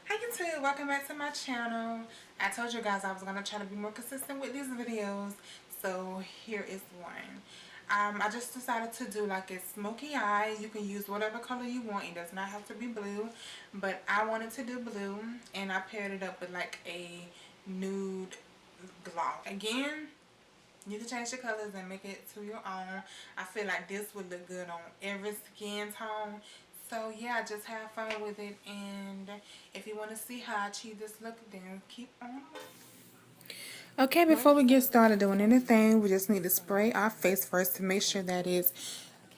Hi YouTube, welcome back to my channel. I told you guys I was going to try to be more consistent with these videos, so here is one. I just decided to do like a smoky eye. You can use whatever color you want, it does not have to be blue, but I wanted to do blue and I paired it up with like a nude gloss. Again, you can change the colors and make it to your own. I feel like this would look good on every skin tone. So yeah, just have fun with it. And if you want to see how I achieve this look, then keep on. Okay, before we get started doing anything, we just need to spray our face first to make sure that it's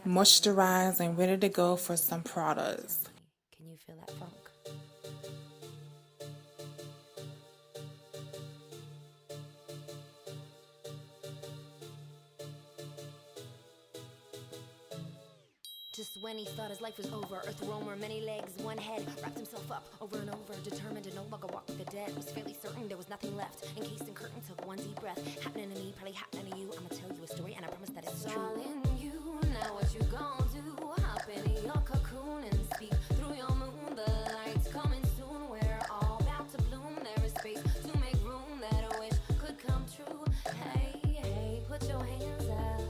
moisturized and ready to go for some products. Can you feel that funk? Just when he thought his life was over, earth roamer, many legs, one head, wrapped himself up over and over, determined to no longer walk with the dead. Was fairly certain there was nothing left. Encased in curtain, took one deep breath. Happening to me, probably happening to you. I'ma tell you a story, and I promise that it's true. All in you, now what you gon' do? Hop in your cocoon and speak through your moon. The light's coming soon. We're all about to bloom. There is space to make room that a wish could come true. Hey, hey, put your hands up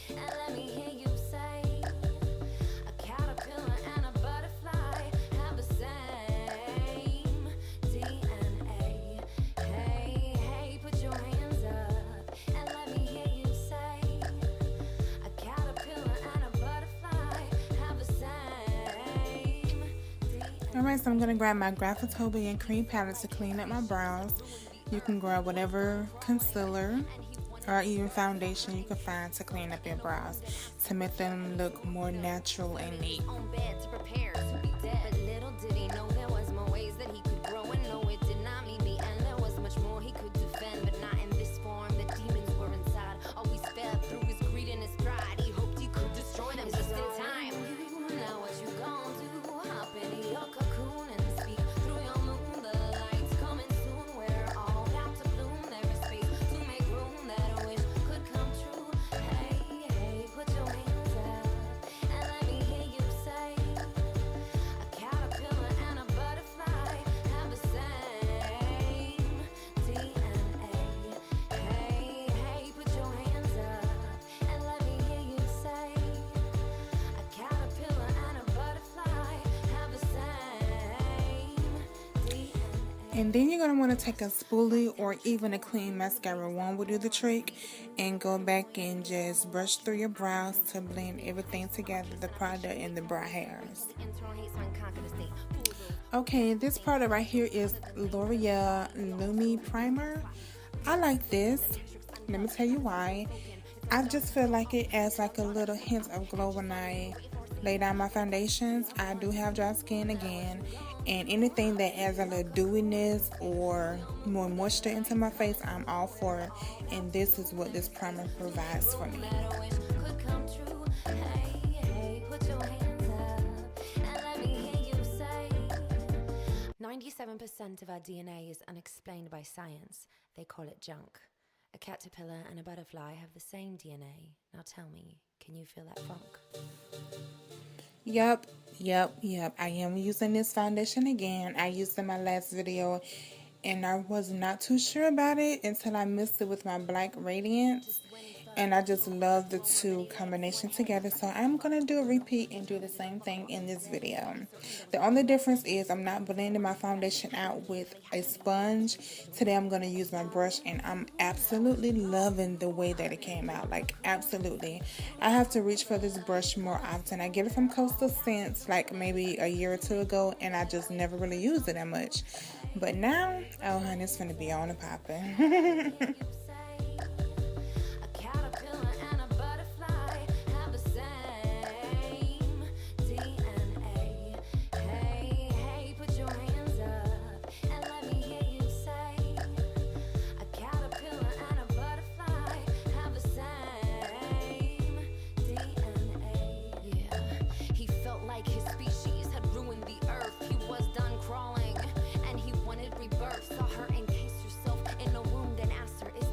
and let me hear you say. Alright, so I'm going to grab my Graftobian cream palette to clean up my brows. You can grab whatever concealer or even foundation you can find to clean up your brows to make them look more natural and neat. And then you're going to want to take a spoolie or even a clean mascara wand will do the trick, and go back and just brush through your brows to blend everything together, the product and the brow hairs. Okay, this product right here is Loreal Lumi Primer. I like this. Let me tell you why. I just feel like it adds like a little hint of glow when I lay down my foundations. I do have dry skin again, and anything that adds a little dewiness or more moisture into my face, I'm all for it, and this is what this primer provides for me. 97% of our DNA is unexplained by science. They call it junk. A caterpillar and a butterfly have the same DNA. Now tell me, can you feel that funk? Yep. I am using this foundation again. I used it in my last video, and I was not too sure about it until I mixed it with my black radiance. And I just love the two combinations together. So I'm going to do a repeat and do the same thing in this video. The only difference is I'm not blending my foundation out with a sponge. Today I'm going to use my brush, and I'm absolutely loving the way that it came out. Like, absolutely. I have to reach for this brush more often. I get it from Coastal Scents like maybe a year or two ago, and I just never really used it that much. But now, oh honey, it's going to be on and popping. Saw her encase herself in a wound and asked her, is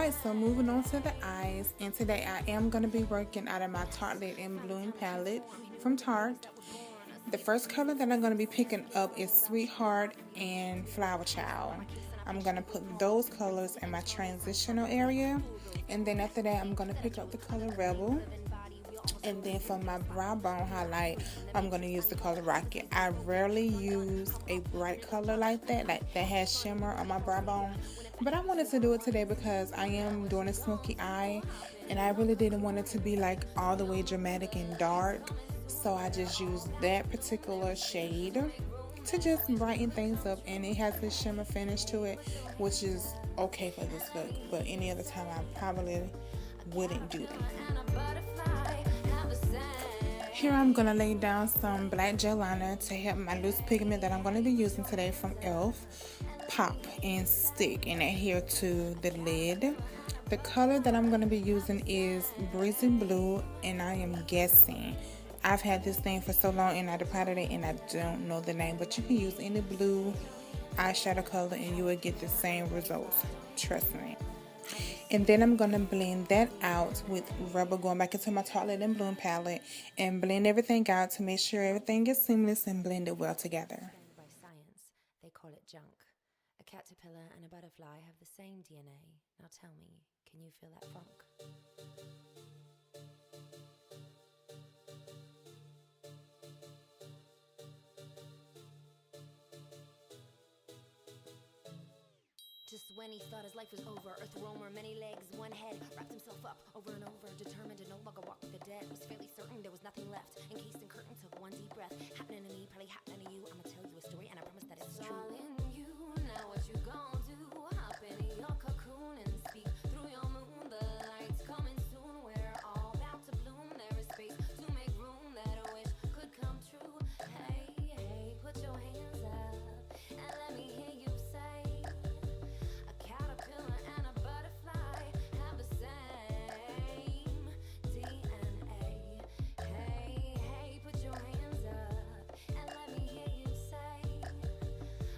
Alright, so moving on to the eyes, and today I am going to be working out of my Tartelette in Bloom palette from Tarte. The first color that I'm going to be picking up is Sweetheart and Flower Child. I'm going to put those colors in my transitional area, and then after that I'm going to pick up the color Rebel. And then for my brow bone highlight, I'm going to use the color Rocket. I rarely use a bright color like that has shimmer on my brow bone. But I wanted to do it today because I am doing a smoky eye. And I really didn't want it to be like all the way dramatic and dark. So I just used that particular shade to just brighten things up. And it has this shimmer finish to it, which is okay for this look. But any other time I probably wouldn't do that. Here I'm going to lay down some black gel liner to help my loose pigment that I'm going to be using today from e.l.f. pop and stick and adhere to the lid. The color that I'm going to be using is Breezy Blue, and I am guessing. I've had this thing for so long and I decided it and I don't know the name, but you can use any blue eyeshadow color and you will get the same results. Trust me. And then I'm going to blend that out with Rebel, going back into my Tartelette and Bloom palette, and blend everything out to make sure everything is seamless and blended well together. By science, they call it junk. A caterpillar and a butterfly have the same DNA. Now tell me, can you feel that funk? Just when he thought his life was over, Earth roamer, many legs, one head, wrapped himself up over and over, determined to no longer walk with the dead. Was fairly certain there was nothing left, encased in curtain, took one deep breath. Happening to me, probably happening to you. I'ma tell you a story and I promise that it's true. All in you, now what you gon' do? Hop in your cocoon and speak through your moon. The light's coming soon, we're all about to bloom. There is space to make room that a wish could come true. Hey, hey, put your hands up and let me hear you say, a caterpillar and a butterfly have the same DNA. Hey, hey, put your hands up and let me hear you say,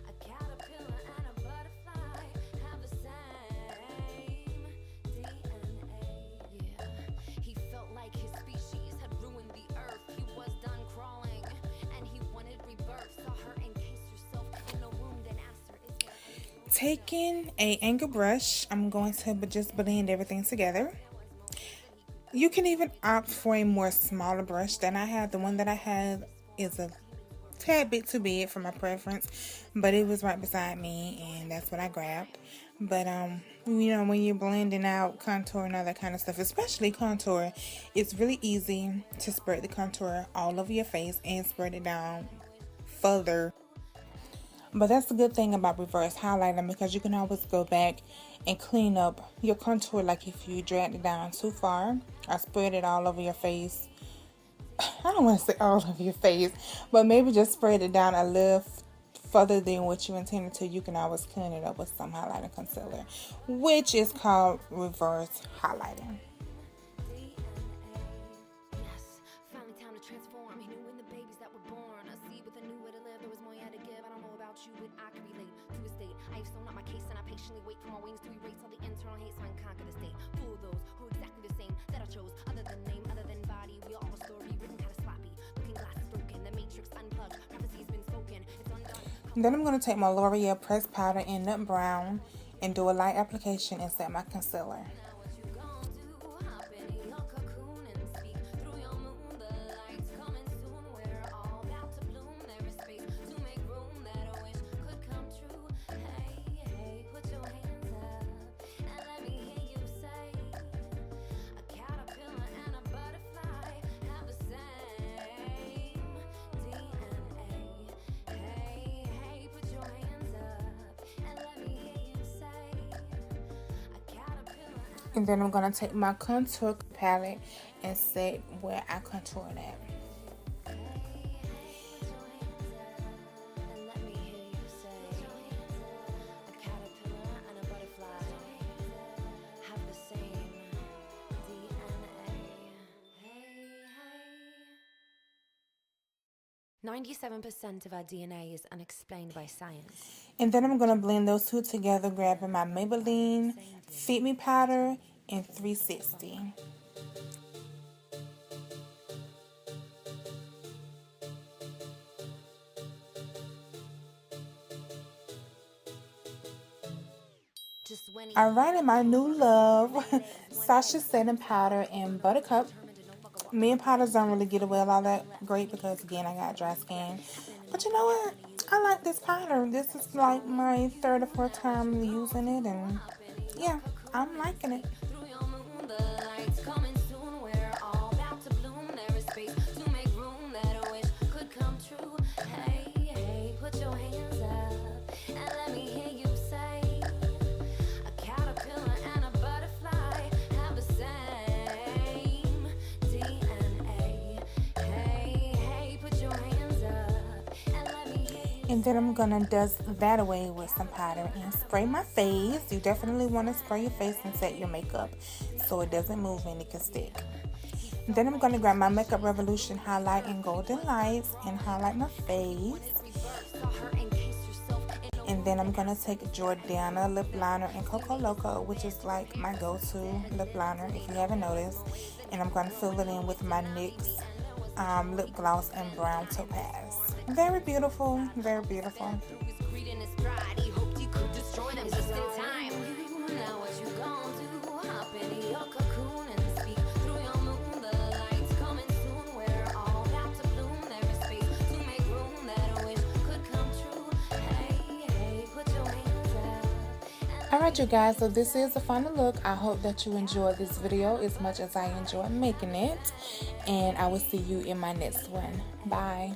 a caterpillar and a butterfly have the same DNA. Yeah, he felt like his species had ruined the earth. He was done crawling and he wanted rebirth. Saw her encase herself in a wound and asked her, is there anything? Taking a angle brush, I'm going to just blend everything together. You can even opt for a more smaller brush than I have. The one that I have is a tad bit too big for my preference, but it was right beside me and that's what I grabbed. But you know, when you're blending out contour and all that kind of stuff, especially contour, it's really easy to spread the contour all over your face and spread it down further. But that's the good thing about reverse highlighting, because you can always go back and clean up your contour. Like if you dragged it down too far or spread it all over your face, I don't want to say all over your face, but maybe just spread it down a little further than what you intended to, you can always clean it up with some highlighter concealer, which is called reverse highlighting. Yes, finally time to transform. He knew when the babies that were born, a seed with a new way to live. There was more he had to give. I don't know about you, but I can relate to his date. I have sewn up my case and I patiently wait for my wings to erase all the internal hate so I can conquer the state. Full of those who are exactly the same that I chose. Other than name, other than body, we are all a story written kind of sloppy. Looking glasses broken, the matrix unplugged. Prophecy's been spoken, it's undone. Then I'm going to take my Loreal pressed powder in nut brown and do a light application and set my concealer. Now what you gon' do? Hop in your cocoon and speak through your moon. The light's coming soon, we're all about to bloom. There is space to make room that a wish could come true. Hey, hey, put your hands up and let me hear you say, a caterpillar and a butterfly have the same DNA. Hey, hey, put your hands up and let me hear you say, a caterpillar and And then I'm going to take my contour palette and set where I contour at. 97% of our DNA is unexplained by science. And then I'm going to blend those two together, grabbing my Maybelline Fit Me powder in 360. Alright, and my new love, Sacha setting powder in Buttercup. Me and powders don't really get away all that great because, again, I got dry skin. But you know what? I like this powder. This is like my third or fourth time using it, and yeah, I'm liking it. And then I'm gonna dust that away with some powder and spray my face. You definitely want to spray your face and set your makeup so it doesn't move and it can stick. And then I'm gonna grab my Makeup Revolution highlight in Golden Lights and highlight my face. And then I'm gonna take Jordana lip liner in Coco Loco, which is like my go-to lip liner if you haven't noticed. And I'm gonna fill it in with my NYX lip gloss in brown topaz. Very beautiful, very beautiful. Alright you guys, so this is the final look. I hope that you enjoyed this video as much as I enjoyed making it. And I will see you in my next one. Bye.